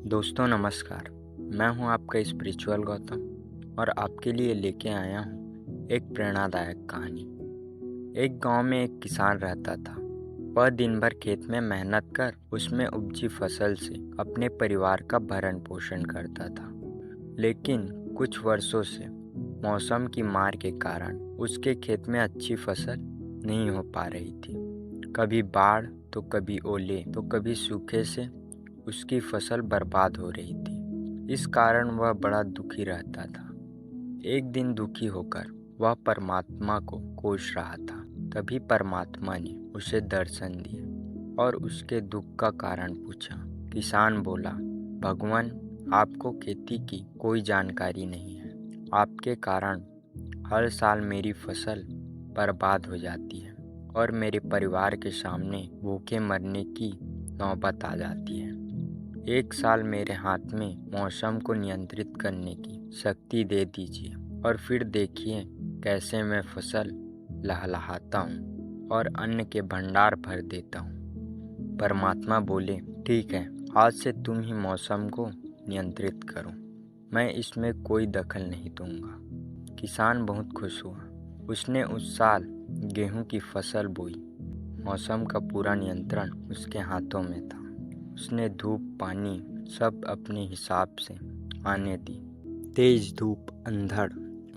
दोस्तों नमस्कार। मैं हूं आपका स्पिरिचुअल गौतम और आपके लिए लेके आया हूं एक प्रेरणादायक कहानी। एक गांव में एक किसान रहता था। वह दिन भर खेत में मेहनत कर उसमें उपजी फसल से अपने परिवार का भरण पोषण करता था। लेकिन कुछ वर्षों से मौसम की मार के कारण उसके खेत में अच्छी फसल नहीं हो पा रही थी। कभी बाढ़ तो कभी ओले तो कभी सूखे से उसकी फसल बर्बाद हो रही थी। इस कारण वह बड़ा दुखी रहता था। एक दिन दुखी होकर वह परमात्मा को कोस रहा था। तभी परमात्मा ने उसे दर्शन दिए और उसके दुख का कारण पूछा। किसान बोला, भगवान, आपको खेती की कोई जानकारी नहीं है। आपके कारण हर साल मेरी फसल बर्बाद हो जाती है और मेरे परिवार के सामने भूखे मरने की नौबत आ जाती है। एक साल मेरे हाथ में मौसम को नियंत्रित करने की शक्ति दे दीजिए और फिर देखिए कैसे मैं फसल लहलहाता हूँ और अन्न के भंडार भर देता हूँ। परमात्मा बोले, ठीक है, आज से तुम ही मौसम को नियंत्रित करो, मैं इसमें कोई दखल नहीं दूंगा। किसान बहुत खुश हुआ। उसने उस साल गेहूं की फसल बोई। मौसम का पूरा नियंत्रण उसके हाथों में था। उसने धूप पानी सब अपने हिसाब से आने दी। तेज धूप, अंधड़,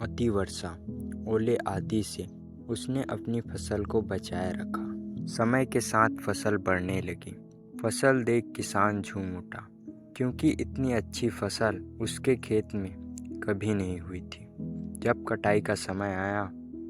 अति वर्षा, ओले आदि से उसने अपनी फसल को बचाए रखा। समय के साथ फसल बढ़ने लगी। फसल देख किसान झूम उठा, क्योंकि इतनी अच्छी फसल उसके खेत में कभी नहीं हुई थी। जब कटाई का समय आया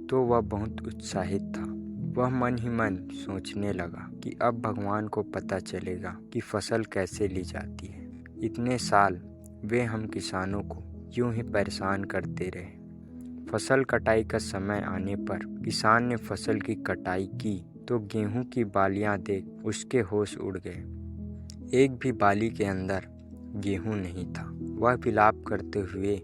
तो वह बहुत उत्साहित था। वह मन ही मन सोचने लगा कि अब भगवान को पता चलेगा कि फसल कैसे ली जाती है। इतने साल वे हम किसानों को यूं ही परेशान करते रहे। फसल कटाई का समय आने पर किसान ने फसल की कटाई की तो गेहूं की बालियां देख उसके होश उड़ गए। एक भी बाली के अंदर गेहूं नहीं था। वह विलाप करते हुए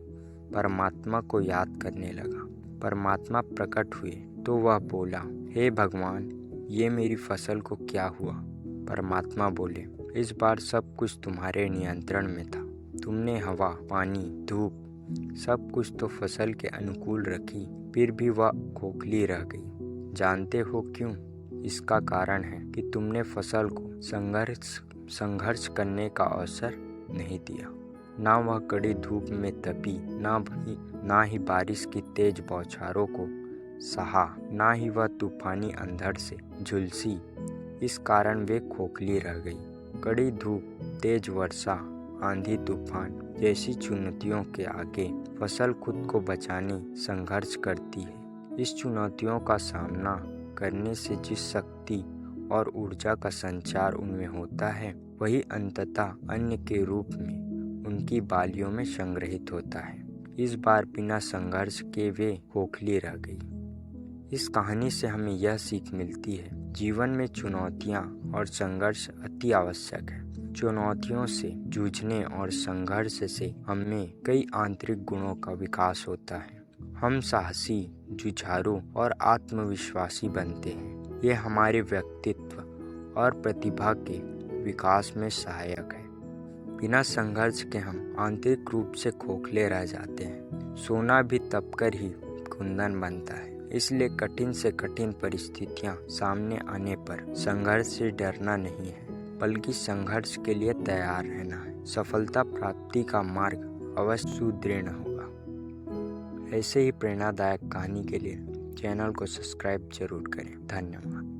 परमात्मा को याद करने लगा। परमात्मा प्रकट हुए तो वह बोला, हे भगवान, ये मेरी फसल को क्या हुआ? परमात्मा बोले, इस बार सब कुछ तुम्हारे नियंत्रण में था। तुमने हवा, पानी, धूप सब कुछ तो फसल के अनुकूल रखी, फिर भी वह खोखली रह गई। जानते हो क्यों? इसका कारण है कि तुमने फसल को संघर्ष करने का अवसर नहीं दिया। ना वह कड़ी धूप में तपी, ना ही बारिश की तेज बौछारों को सहा, ना ही वह तूफानी अंधड़ से झुलसी। इस कारण वे खोखली रह गई। कड़ी धूप, तेज वर्षा, आंधी तूफान जैसी चुनौतियों के आगे फसल खुद को बचाने संघर्ष करती है। इस चुनौतियों का सामना करने से जिस शक्ति और ऊर्जा का संचार उनमें होता है, वही अंततः अन्न के रूप में उनकी बालियों में संग्रहित होता है। इस बार बिना संघर्ष के वे खोखली रह गई। इस कहानी से हमें यह सीख मिलती है, जीवन में चुनौतियाँ और संघर्ष अति आवश्यक है। चुनौतियों से जूझने और संघर्ष से हमें कई आंतरिक गुणों का विकास होता है। हम साहसी, जुझारू और आत्मविश्वासी बनते हैं। ये हमारे व्यक्तित्व और प्रतिभा के विकास में सहायक है। बिना संघर्ष के हम आंतरिक रूप से खोखले रह जाते हैं। सोना भी तपकर ही कुंदन बनता है। इसलिए कठिन से कठिन परिस्थितियां सामने आने पर संघर्ष से डरना नहीं है, बल्कि संघर्ष के लिए तैयार रहना है। सफलता प्राप्ति का मार्ग अवश्य सुदृढ़ होगा। ऐसे ही प्रेरणादायक कहानी के लिए चैनल को सब्सक्राइब जरूर करें। धन्यवाद।